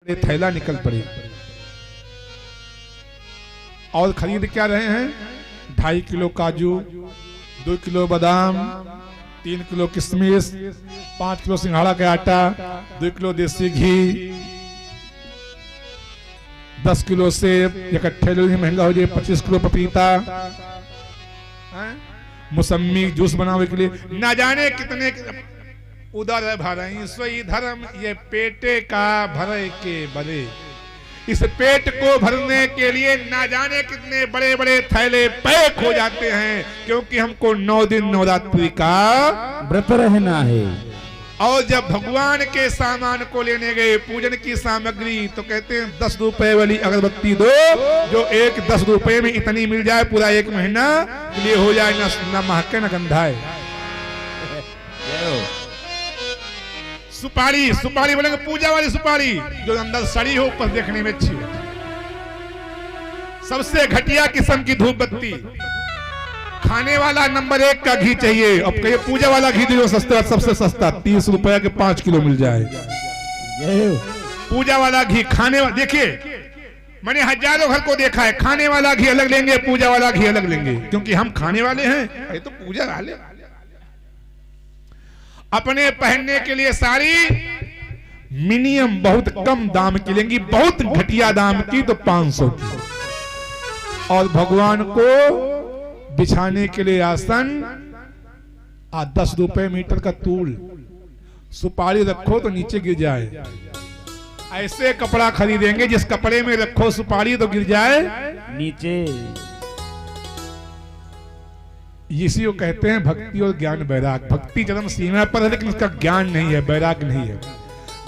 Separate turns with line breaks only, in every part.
थैला निकल पड़े और खरीद क्या रहे हैं? 2.5 किलो काजू, 2 किलो बादाम, 3 किलो किशमिश, 5 किलो सिंघाड़ा का आटा, 2 किलो देसी घी, 10 किलो सेब, इकट्ठे लो महंगा हो जाए, 25 किलो पपीता, मौसमी जूस बनाने के लिए न जाने कितने उदर भरई सोई धर्म, ये पेटे का भरे के बड़े। इस पेट को भरने के लिए ना जाने कितने बड़े बड़े थैले पैक हो जाते हैं, क्योंकि हमको 9 दिन नवरात्रि का
व्रत रहना है।
और जब भगवान के सामान को लेने गए, पूजन की सामग्री, तो कहते हैं 10 रुपए वाली अगरबत्ती दो, जो एक 10 रुपए में इतनी मिल जाए, पूरा 1 महीना के लिए हो जाए, ना महके ना गंधाए। सुपारी, सुपारी बोलेंगे पूजा वाली सुपारी, जो अंदर सड़ी हो, ऊपर देखने में अच्छी हो। सबसे घटिया किस्म की धूप बत्ती। खाने वाला नंबर 1 का घी चाहिए। अब कहिए पूजा वाला घी जो सस्ता, सबसे सस्ता 30 रुपए के 5 किलो मिल जाए। पूजा वाला घी, खाने वाला, देखिए मैंने हजारों घर को देखा है, खाने वाला घी अलग लेंगे, पूजा वाला घी अलग लेंगे, क्योंकि हम खाने वाले हैं, ये तो पूजा वाले। अपने पहनने के लिए साड़ी मिनिमम बहुत कम दाम की लेंगी, बहुत घटिया दाम की तो 500 की। और भगवान को बिछाने के लिए आसन 10 रुपए मीटर का तूल। सुपारी रखो तो नीचे गिर जाए, ऐसे कपड़ा खरीदेंगे जिस कपड़े में रखो सुपारी तो गिर जाए
नीचे।
इसी को कहते हैं भक्ति और ज्ञान वैराग। भक्ति चरम सीमा पर है, लेकिन उसका ज्ञान नहीं है, वैराग नहीं है।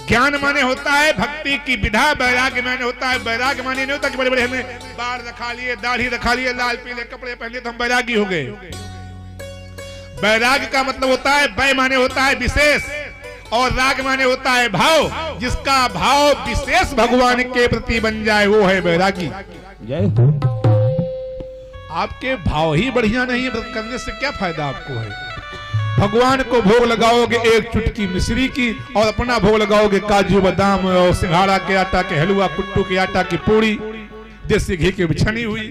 ज्ञान माने होता है भक्ति की विधा, वैराग माने होता है, वैराग माने नहीं होता कि बड़े बड़े हमने बाल रखा लिए, दाढ़ी रखा लिए, लाल पीले कपड़े पहने तो हम वैरागी हो गए। वैराग का मतलब होता है, वै माने होता है विशेष, और राग माने होता है भाव। जिसका भाव विशेष भगवान के प्रति बन जाए वो है वैरागी। आपके भाव ही बढ़िया नहीं है, व्रत करने से क्या फायदा आपको है? भगवान को भोग लगाओगे 1 चुटकी मिश्री की, और अपना भोग लगाओगे काजू बादाम और सिंघाड़ा के आटा के हलवा, कुट्टू के आटा की पूरी, देसी घी की बिछनी हुई,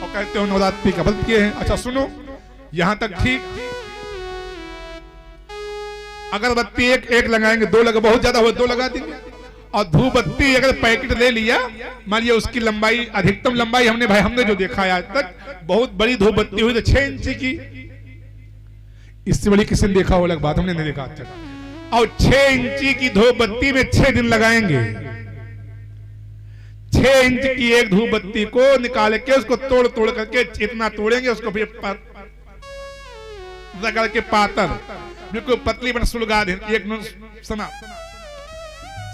और कहते हो नवरात्रि का व्रत किए हैं। अच्छा सुनो, यहां तक ठीक। अगरबत्ती एक लगाएंगे, 2 लगा, बहुत ज्यादा हो 2 लगा देंगे। और धूप बत्ती अगर पैकेट ले लिया, मान लिया उसकी लंबाई, अधिकतम लंबाई हमने जो देखा है आज तक, बहुत बड़ी धूप बत्ती हुई तो 6 इंच की, इससे बड़ी किसी ने देखा हो अलग बात, हमने नहीं देखा आज तक। और 6 इंची की धूप बत्ती में 6 दिन लगाएंगे। 6 इंच की एक धूप बत्ती को निकाल के उसको तोड़ करके इतना तोड़ेंगे, उसको फिर रगड़ के पातर बिल्कुल पतली बन सुलगा देंगे। एक सुना,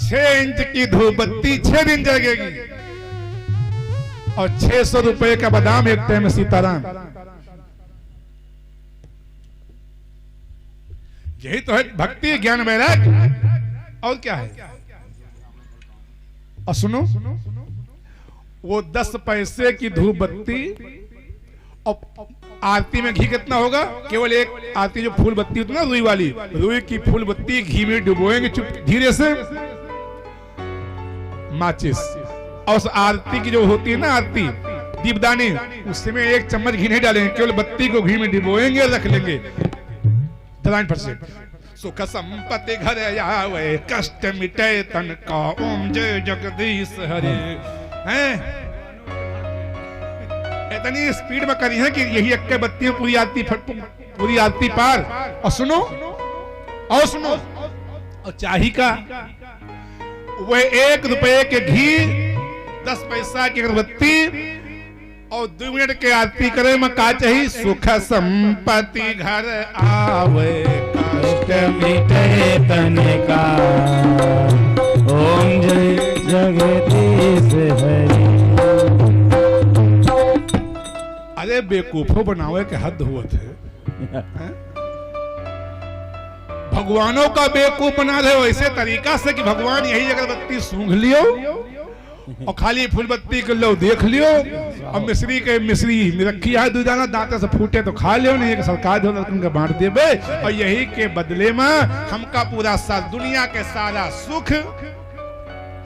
6 इंच की धूप बत्ती 6 दिन जगेगी, और 600 रुपए का बादाम एक टाइम में सीताराम। यही तो है भक्ति, ज्ञान, वैराग, और क्या है? और सुनो, वो 10 पैसे की धूप बत्ती, और आरती में घी कितना होगा? केवल एक आरती जो फूल बत्ती होती है ना, रुई वाली, रुई की फूल बत्ती घी में डुबोएंगे चुप धीरे से, माचिस। और उस आरती की जो होती है ना आरती दीपदानी, उसमें 1 चम्मच घी नहीं डालेंगे, केवल बत्ती को घी में डुबोएंगे और रख लेंगे। 9% सुख संपत्ति घर आवे, कष्ट मिटे तन का, ओम जय जगदीश हरे। हैं इतनी स्पीड में करी है कि यही 1 बत्ती पूरी आरती पार। और सुनो, और चाही का वह 1 रुपए के घी, 10 पैसा की अगरबत्ती, और 2 मिनट के आरती करे में का चाहिए? सुख संपत्ति घर आवे,
कष्ट मिटे तन का, ओम जय जगदीश हरि।
अरे बेवकूफों बनावे के हद हुआ थे। भगवानों का बेवकूफ बना रहे हो ऐसे तरीका से कि भगवान यही अगरबत्ती सूंघ लियो और खाली फूलबत्ती के लो देख लियो, और मिश्री के मिश्री में रखी है दूधाना, दांते से फूटे तो खा लियो, नहीं एक सरकार जो उनका बांट देवे, और यही के बदले में हमका पूरा सारा दुनिया के सारा सुख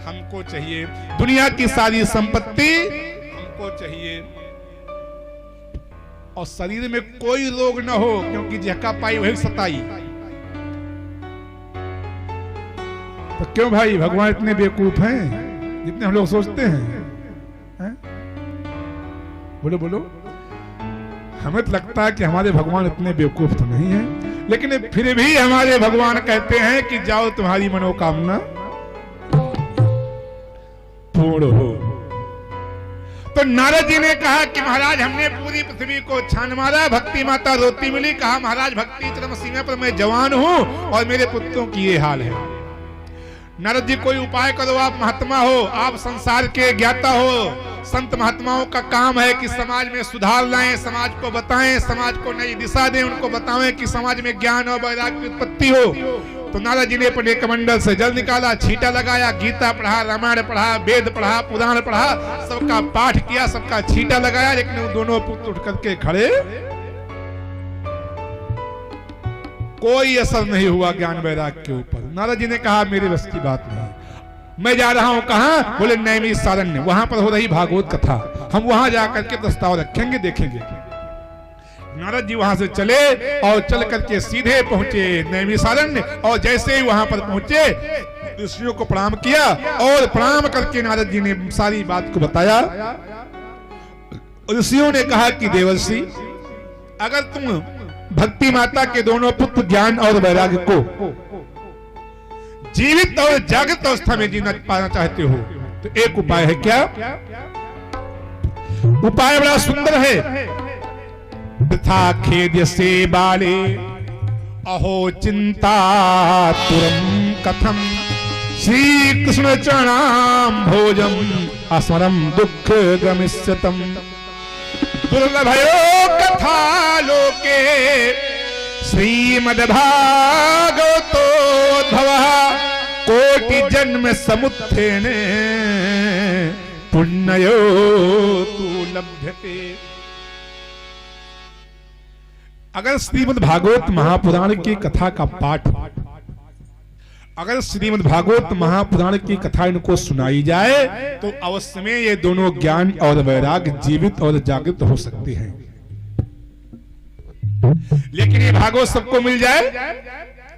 हमको चाहिए, दुनिया की सारी संपत्ति हमको चाहिए, और शरीर में कोई रोग न हो, क्योंकि जहका पाई वही सताई। तो क्यों भाई भगवान इतने बेवकूफ हैं जितने हम लोग सोचते हैं? बोलो बोलो। हमें तो लगता है कि हमारे भगवान इतने बेवकूफ तो नहीं है, लेकिन फिर भी हमारे भगवान कहते हैं कि जाओ तुम्हारी मनोकामना पूर्ण हो। तो नारद जी ने कहा कि महाराज हमने पूरी पृथ्वी को छान मारा, भक्ति माता रोती मिली। कहा महाराज भक्ति चरम सीमा पर मैं जवान हूं और मेरे पुत्रों की ये हाल है। नारद जी कोई उपाय करो, आप महात्मा हो, आप संसार के ज्ञाता हो। संत महात्माओं का काम है कि समाज में सुधार लाएं, समाज को बताएं, समाज को नई दिशा दें, उनको बताएं कि समाज में ज्ञान और वैराग्य की उत्पत्ति हो। तो नारद जी ने अपने कमंडल से जल निकाला, छींटा लगाया, गीता पढ़ा, रामायण पढ़ा, वेद पढ़ा, पुराण पढ़ा, सबका पाठ किया, सबका छींटा लगाया, लेकिन वो दोनों पुत्र उठ करके खड़े, कोई असर नहीं हुआ ज्ञान वैराग्य के ऊपर। नारद जी ने कहा मेरे बस की बात नहीं, मैं जा रहा हूं। कहां? बोले नैमिषारण्य, वहां पर हो रही भागवत कथा, हम वहां जाकर के प्रस्ताव रखेंगे, देखेंगे। नारद जी वहां से चले और चल करके सीधे पहुंचे नैमिषारण्य, और जैसे ही वहां पर पहुंचे ऋषियों को प्रणाम किया, और प्रणाम करके नारद जी ने सारी बात को बताया। ऋषियों ने कहा कि देवर्षि, अगर तुम भक्ति माता के दोनों पुत्र ज्ञान और वैराग्य को जीवित और जागृत अवस्था में जीना पाना चाहते हो तो एक उपाय है। क्या उपाय? बड़ा सुंदर है। वृथा खेद्य से बाले अहो चिंता तुरम कथम, श्री कृष्ण चरणाम भोजम अस्मरम दुख गमिष्यतम। दुर्लभयो कथा लोके श्रीमद्भागवतोद्भवः, कोटि जन्म समुत्थेन पुण्यो तु लभ्यते। अगर श्रीमद् भागवत महापुराण की कथा का पाठ, अगर श्रीमद् भागवत महापुराण की कथा इनको सुनाई जाए तो अवश्य में ये दोनों ज्ञान और वैराग्य जीवित और जागृत हो सकते हैं। लेकिन ये भागवत सबको मिल जाए?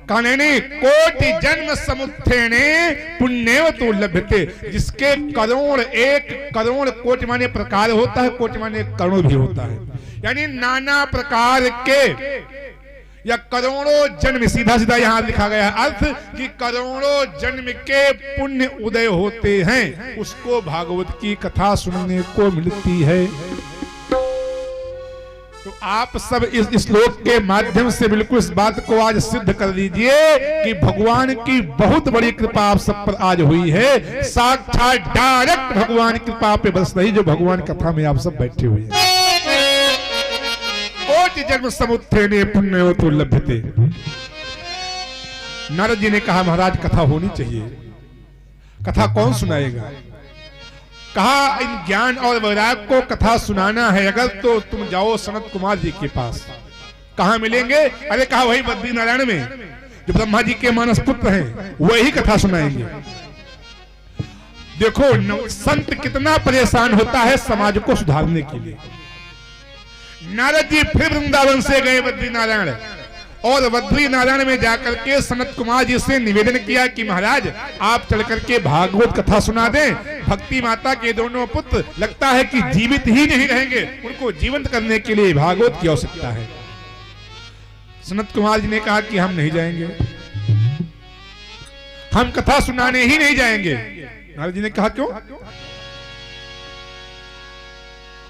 कानने कोटि जन्म समुत्थेने पुण्येव तो लभ्यते। जिसके करोड़, एक करोड़, कोटि माने प्रकार होता है, कोटि माने करोड़ भी होता है, यानी नाना प्रकार के या करोड़ों जन्म, सीधा सीधा यहां लिखा गया है अर्थ कि करोड़ों जन्म के पुण्य उदय होते हैं, उसको भागवत की कथा सुनने को मिलती है। तो आप सब इस श्लोक के माध्यम से बिल्कुल इस बात को आज सिद्ध कर लीजिए कि भगवान की बहुत बड़ी कृपा आप सब पर आज हुई है। साक्षात डायरेक्ट भगवान की कृपा पे बरस रही, जो भगवान कथा में आप सब बैठे हुए हैं। कोटि जन्म समुत्थेने पुण्यो तो लभ्यते। नारद जी ने कहा महाराज कथा होनी चाहिए। कथा कौन सुनाएगा? कहा इन ज्ञान और वैराग्य को कथा सुनाना है अगर तो तुम जाओ सनत कुमार जी के पास। कहा मिलेंगे? अरे कहा वही बद्री नारायण में, जो ब्रह्मा जी के मानस पुत्र हैं, वही कथा सुनाएंगे। देखो संत कितना परेशान होता है समाज को सुधारने के लिए। नारद जी फिर वृंदावन से गए बद्री नारायण, और बद्री नारायण में जाकर के सनत कुमार जी से निवेदन किया कि महाराज आप चल करके भागवत कथा सुना दें। भक्ति माता के दोनों पुत्र लगता है कि जीवित ही नहीं रहेंगे, उनको जीवंत करने के लिए भागवत की आवश्यकता है। सनत कुमार जी ने कहा कि हम नहीं जाएंगे, हम कथा सुनाने ही नहीं जाएंगे। नारद जी ने कहा क्यों?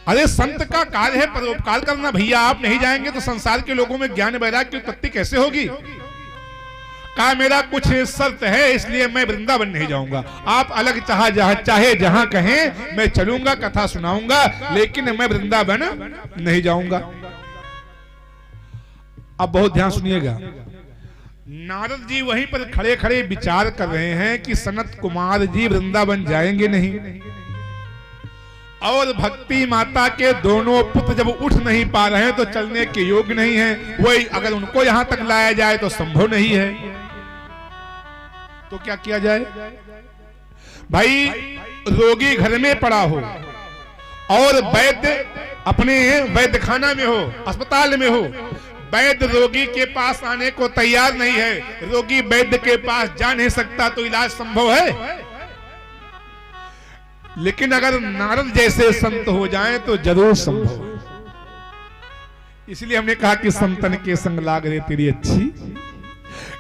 अरे संत का कार्य है परोपकार करना, भैया आप नहीं जाएंगे तो संसार के लोगों में ज्ञान वैराग्य की उत्पत्ति कैसे होगी? कहा मेरा कुछ शर्त है, इसलिए मैं वृंदावन नहीं जाऊंगा। आप अलग चाहे जहां कहें मैं चलूंगा, कथा सुनाऊंगा, लेकिन मैं वृंदावन नहीं जाऊंगा। अब बहुत ध्यान सुनिएगा। नारद जी वहीं पर खड़े खड़े विचार कर रहे हैं कि सनत कुमार जी वृंदावन जाएंगे नहीं, और भक्ति माता के दोनों पुत्र जब उठ नहीं पा रहे हैं तो चलने के योग्य नहीं है, वही अगर उनको यहां तक लाया जाए तो संभव नहीं है। तो क्या किया जाए? भाई रोगी घर में पड़ा हो और वैद्य अपने वैद्य खाना में हो, अस्पताल में हो, वैद्य रोगी के पास आने को तैयार नहीं है, रोगी वैद्य के पास जा नहीं सकता, तो इलाज संभव है? लेकिन अगर नारद जैसे संत हो जाएं तो जरूर संभव है। इसलिए हमने कहा कि संतन के संग लाग रे तेरी अच्छी।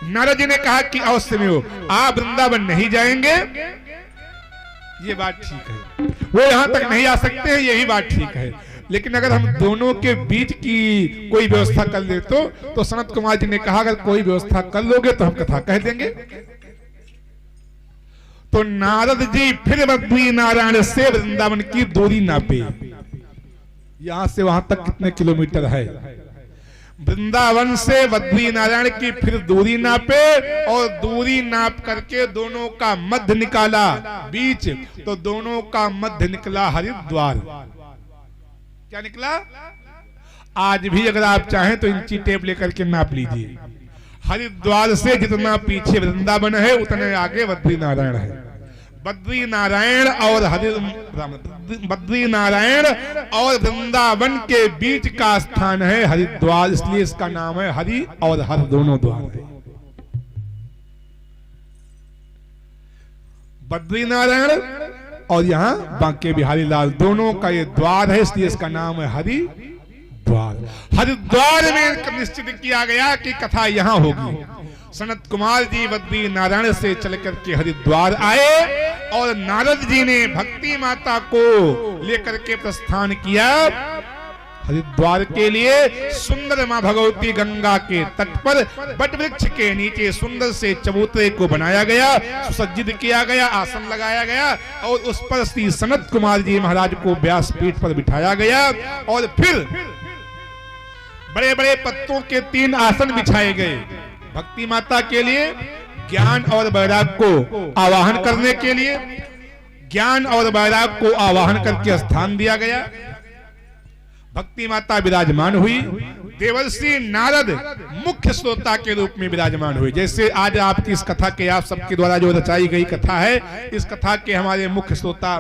नारद जी ने कहा कि अवश्य में हो, आप वृंदावन नहीं जाएंगे, ये बात ठीक है, वो यहां तक नहीं आ सकते हैं, यही बात ठीक है, लेकिन अगर हम दोनों के बीच की कोई व्यवस्था कर ले तो सनत कुमार जी ने कहा अगर कोई व्यवस्था कर लोगे तो हम कथा कह देंगे। तो नारद जी फिर बद्री नारायण से वृंदावन की दूरी नापे, यहां से वहां तक कितने किलोमीटर है, वृंदावन से बद्री नारायण की फिर दूरी नापे, और दूरी नाप करके दोनों का मध्य निकाला बीच, तो दोनों का मध्य निकला हरिद्वार। क्या निकला? आज भी अगर आप चाहें तो इंची टेप लेकर के नाप लीजिए, हरिद्वार से जितना पीछे वृंदावन है उतने आगे बद्री नारायण है। बद्री नारायण और वृंदावन के बीच का स्थान है हरिद्वार, इसलिए इसका नाम है हरि और हर दोनों द्वार है। बद्री नारायण और यहाँ बांके बिहारी लाल दोनों का ये द्वार है, इसलिए इसका नाम है हरि द्वार। हरिद्वार में निश्चित किया गया कि कथा यहाँ होगी। सनत कुमार जी बद्री नारायण से चल करके हरिद्वार आए और नारद जी ने भक्ति माता को लेकर के प्रस्थान किया हरिद्वार के लिए। सुंदर मां भगवती गंगा के तट पर बट वृक्ष के नीचे सुंदर से चबूतरे को बनाया गया, सुसज्जित किया गया, आसन लगाया गया और उस पर श्री सनत कुमार जी महाराज को व्यासपीठ पर बिठाया गया, और फिर बड़े बड़े पत्तों के 3 आसन बिछाए गए भक्ति माता के लिए, ज्ञान और वैराग को आवाहन करने के लिए। ज्ञान और वैराग को आवाहन करके स्थान दिया गया, भक्ति माता विराजमान हुई, देवर्षि नारद मुख्य श्रोता के रूप में विराजमान हुए। जैसे आज आपकी इस कथा के आप सबके द्वारा जो रचाई गई कथा है, इस कथा के हमारे मुख्य श्रोता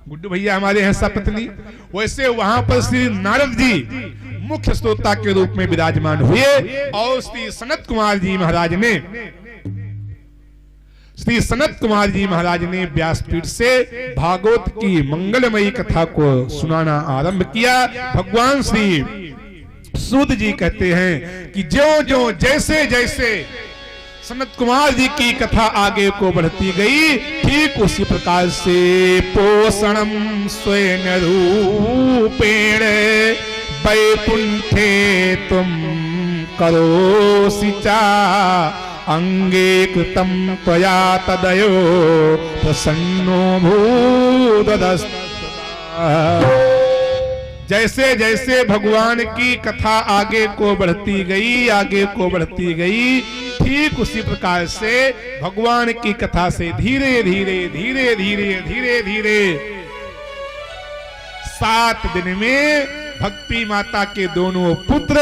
गुड्डू भैया हमारे हैं सपत्नी, वैसे वहां पर श्री नारद जी मुख्य श्रोता के रूप में विराजमान हुए, और श्री सनत कुमार जी महाराज ने व्यासपीठ से भागवत की मंगलमयी कथा को सुनाना आरंभ किया। भगवान श्री सूत जी कहते हैं कि ज्यों ज्यों जैसे जैसे सनत कुमार जी की कथा आगे को बढ़ती गई, ठीक उसी प्रकार से पोषणम स्वयं रूपेण वैकुंठे तुम करो सिचा अंगे कृतम त्वया तदयो प्रसन्नो भूददस्त। जैसे जैसे भगवान की कथा आगे को बढ़ती गई, ठीक उसी प्रकार से भगवान की कथा से धीरे धीरे 7 दिन में भक्ति माता के दोनों पुत्र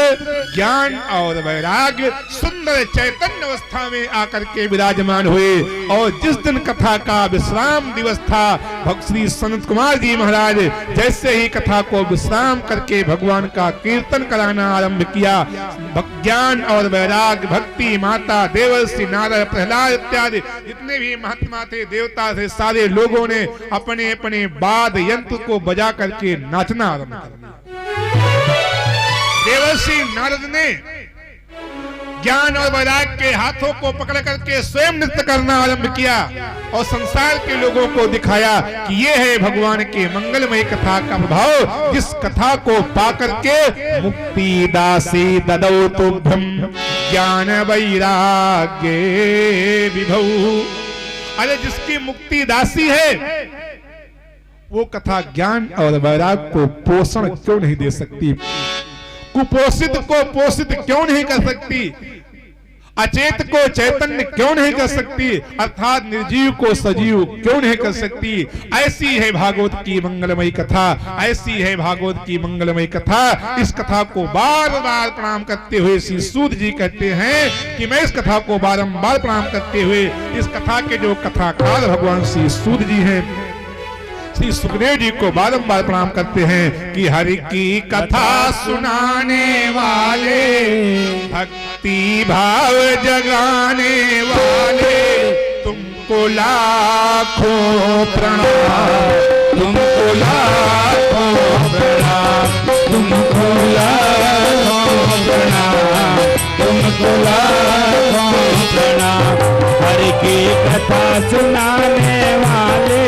ज्ञान और वैराग्य सुंदर चैतन्य अवस्था में आकर के विराजमान हुए। और जिस दिन कथा का विश्राम दिवस था, भक्त श्री सनत कुमार जी महाराज जैसे ही कथा को विश्राम करके भगवान का कीर्तन कराना आरंभ किया, ज्ञान और वैराग्य भक्ति माता देवर्षि नारद प्रहलाद इत्यादि जितने भी महात्मा थे, देवता थे, सारे लोगों ने अपने अपने वाद यंत्र को बजा करके नाचना आरंभ कर दिया। देवर्षि नारद ने ज्ञान और वैराग्य के हाथों को पकड़ करके स्वयं नृत्य करना आरंभ किया और संसार के लोगों को दिखाया कि ये है भगवान के मंगलमय कथा का प्रभाव, जिस कथा को पाकर के मुक्ति दासी ददौ तुभ्यं ज्ञान वैराग्य विभौ। अरे जिसकी मुक्ति दासी है वो कथा ज्ञान और वैराग्य को पोषण क्यों नहीं दे सकती, कुपोषित को पोषित क्यों नहीं कर सकती। अचेत को चैतन्य क्यों नहीं कर सकती, अर्थात निर्जीव को सजीव क्यों नहीं कर सकती। ऐसी है भागवत की मंगलमयी कथा, ऐसी है भागवत की मंगलमयी कथा। इस कथा को बार बार प्रणाम करते हुए श्री सूत जी कहते हैं कि मैं इस कथा को बारंबार प्रणाम करते हुए इस कथा के जो कथाकार भगवान श्री सूत जी हैं, श्री सुखदेव जी को बारंबार प्रणाम करते हैं कि हरि की कथा सुनाने वाले, भक्ति भाव जगाने वाले, तुमको लाखों प्रणाम, तुमको लाखों प्रणाम, तुमको लाखों प्रणाम, तुमको लाखों प्रणाम।
हरि की कथा सुनाने वाले,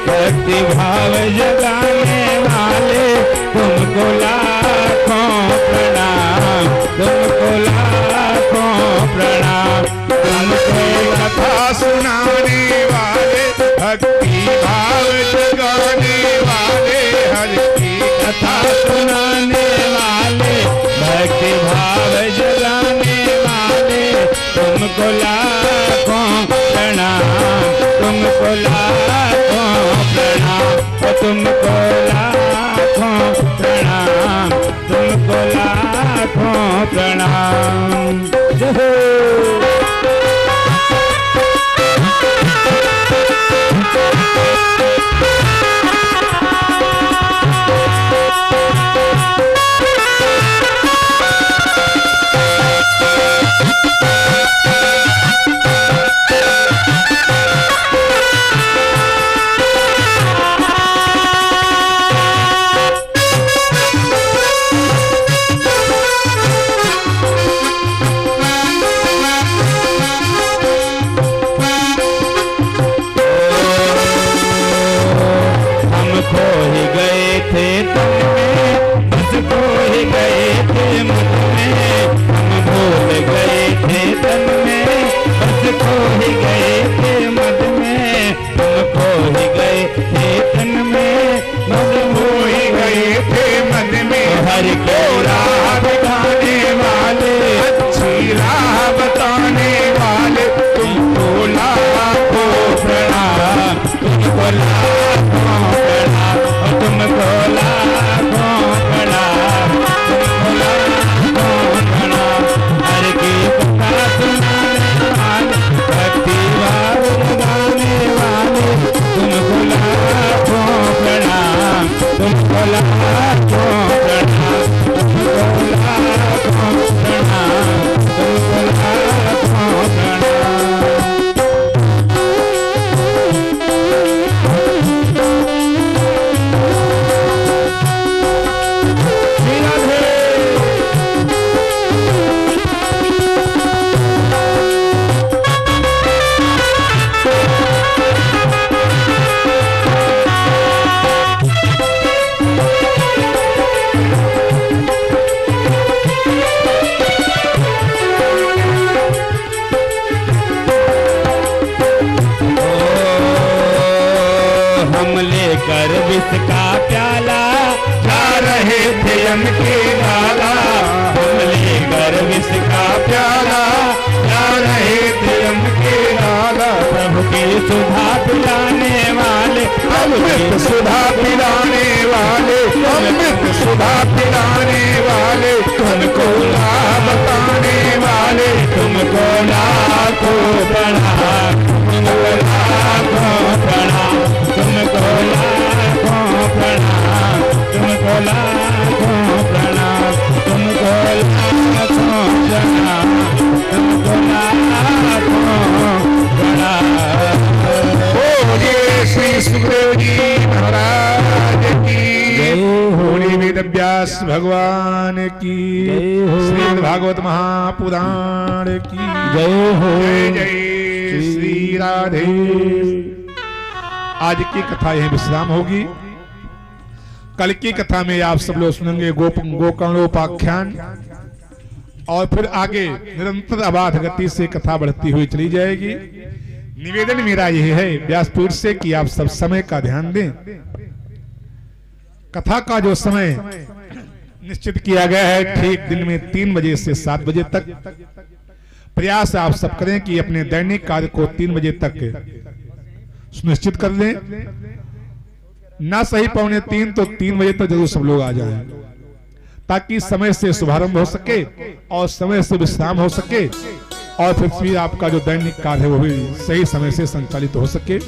भक्ति भाव जगाने वाले, तुमको लाखों प्रणाम, तुमको लाखों प्रणाम।
तुमको कथा सुनाने वाले, भक्ति भाव जगाने वाले, हरि की
कथा सुनाने वाले, भक्ति भाव जगाने वाले, तुमको लाखों प्रणाम, तुमको लाखों प्रणाम, तुमको लाखों प्रणाम, तुमको लाखों प्रणाम। जय हो। कर विष का प्याला, जा रहे थे यम के लाला। हम लेकर विष का प्याला, जा रहे थे यम के लाला। प्रभु की सुधा पिलाने वाले, अमृत सुधा पिलाने वाले, अमृत सुधा पिलाने वाले, तुमको लाभ बताने वाले, तुमको लाखों प्रणाम, तुमको लाखों प्रणाम, तुमको लाखों प्रणाम, तुमको लाखों प्रणाम, तुमको लाखों प्रणाम, तुमको लाखों प्रणाम।
बोलिए श्री सुखदेव जी महाराज की, बोलिए वेद व्यास भगवान की, श्रीमद् भागवत महापुराण की
जय हो।
जय जय श्री राधे। आज की कथा यही विश्राम होगी। कल की कथा में आप सब लोग सुनेंगे गोकर्णोपाख्यान, और फिर आगे निरंतर अबाध गति से कथा बढ़ती हुई चली जाएगी। निवेदन मेरा यह है व्यासपीठ से कि आप सब समय का ध्यान दें। कथा का जो समय निश्चित किया गया है ठीक दिन में 3 बजे से 7 बजे तक, प्रयास आप सब करें कि अपने दैनिक कार्य को 3 बजे तक सुनिश्चित कर लें। ना सही 2:45 तो 3 बजे तक जरूर सब लोग आ जाएं, ताकि समय से शुभारंभ हो सके और समय से विश्राम हो सके और फिर आपका जो दैनिक कार्य है वो भी सही समय से संचालित हो सके।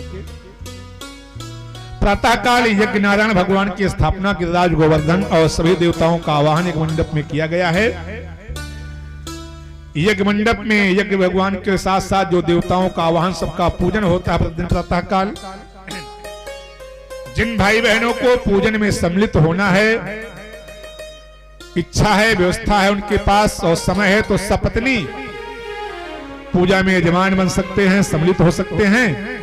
प्रातःकाल यज्ञ नारायण भगवान की स्थापना गिरिराज गोवर्धन और सभी देवताओं का आवाहन एक मंडप में किया गया है। यज्ञ मंडप में यज्ञ भगवान के साथ साथ जो देवताओं का आवाहन सबका पूजन होता है प्रतिदिन प्रातःकाल। जिन भाई बहनों को पूजन में सम्मिलित होना है, इच्छा है, व्यवस्था है उनके पास और समय है, तो सपत्नी पूजा में यजमान बन सकते हैं, सम्मिलित हो सकते हैं।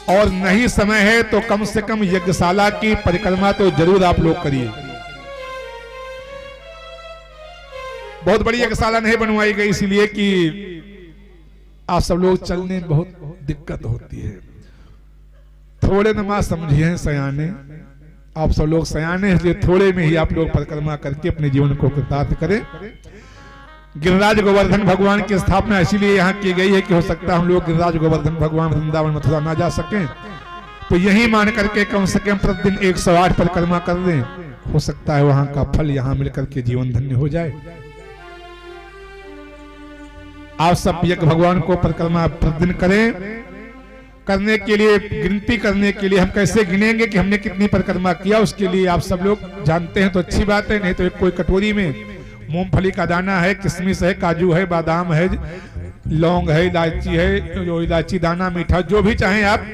और नहीं समय है तो कम से कम यज्ञशाला की परिक्रमा तो जरूर आप लोग करिए। बहुत बड़ी यज्ञशाला नहीं बनवाई गई इसलिए कि आप सब लोग चलने में बहुत दिक्कत होती है। थोड़े नमाज समझिए सयाने, आप सब लोग सयाने हैं, इसलिए थोड़े में ही आप लोग परिक्रमा करके अपने जीवन को कृतार्थ करें। गिरिराज गोवर्धन भगवान की स्थापना इसीलिए यहाँ की गई है कि हो सकता है हम लोग गिरिराज गोवर्धन भगवान वृंदावन मथुरा ना जा सकें, तो यही मान करके कम से कम प्रतिदिन 108 परिक्रमा कर लें। हो सकता है वहां का फल यहाँ मिलकर के जीवन धन्य हो जाए। आप सब यज्ञ भगवान को परिक्रमा प्रतिदिन करें। करने के लिए, गिनती करने के लिए हम कैसे गिनेंगे कि हमने कितनी परिक्रमा किया, उसके लिए आप सब लोग जानते हैं तो अच्छी बात है। नहीं तो एक कोई कटोरी में मूंगफली का दाना है, किशमिश है, काजू है, बादाम है, लौंग है, इलायची है, जो इलायची दाना, मीठा, जो भी चाहें आप,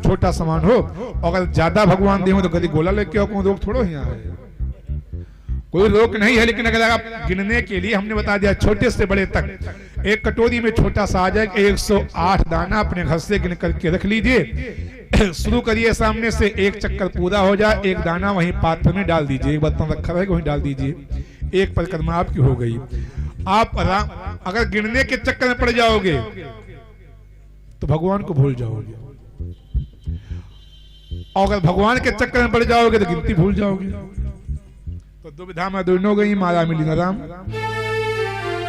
छोटा सामान हो। अगर ज्यादा भगवान दें तो कभी गोला लेके आओ, कोई रोक थोड़ो यहाँ है, कोई रोक नहीं है। लेकिन अगर आप गिनने के लिए हमने बता दिया छोटे से बड़े तक एक कटोरी में छोटा सा आ जाए, 108 दाना अपने घर से गिन करके रख लीजिए। शुरू करिए सामने से, एक चक्कर पूरा हो जाए, एक दाना वहीं पात्र में डाल दीजिए, एक बर्तन रखा रहेगा वहीं डाल दीजिए, एक परिक्रमा आपकी हो गई। आप अगर गिनने के चक्कर में पड़ जाओगे तो भगवान को भूल जाओगे, और अगर भगवान के चक्कर में पड़ जाओगे तो गिनती भूल जाओगे। तो दुविधा में दोनों गई, माला मिली न राम।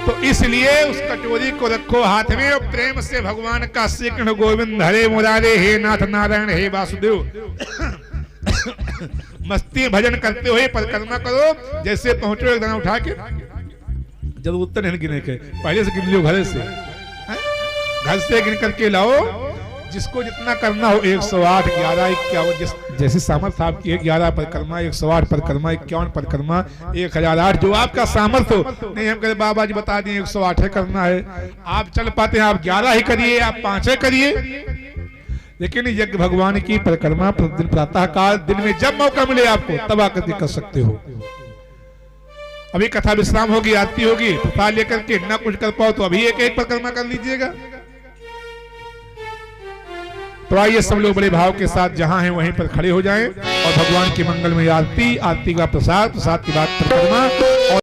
तो इसलिए उस कटोरी को रखो हाथ में और प्रेम से भगवान का श्री कृष्ण गोविंद हरे मुरारे, हे नाथ नारायण, हे वासुदेव मस्ती भजन करते हुए परिक्रमा करो। जैसे पहुंचो एक दाना उठा के, जरूर उत्तर नहीं गिने के, पहले से गिन लो, घर से गिन करके लाओ। जिसको जितना करना हो, 108, 11, 51, जैसी सामर्थ्य आपकी है, 11 परिक्रमा, 108 परिक्रमा, 51 परिक्रमा, 1008, जो आपका सामर्थ्य हो। नहीं हम कहे बाबा जी बता दिए 108 करना है, आप चल पाते हैं आप 11 ही करिए, आप 5 करिए। लेकिन यज्ञ भगवान की परिक्रमा प्रतिदिन प्रातः काल, दिन में जब मौका मिले आपको तब आकर कर सकते हो। अभी कथा विश्राम होगी, आरती होगी, प्रसाद लेकर के ना कुछ कर पाओ तो अभी एक परिक्रमा कर लीजिएगा। तो आइए सब लोग बड़े भाव के साथ जहां हैं वहीं पर खड़े हो जाएं और भगवान की मंगलमय आरती, आरती का प्रसाद, प्रसाद की बात परिक्रमा।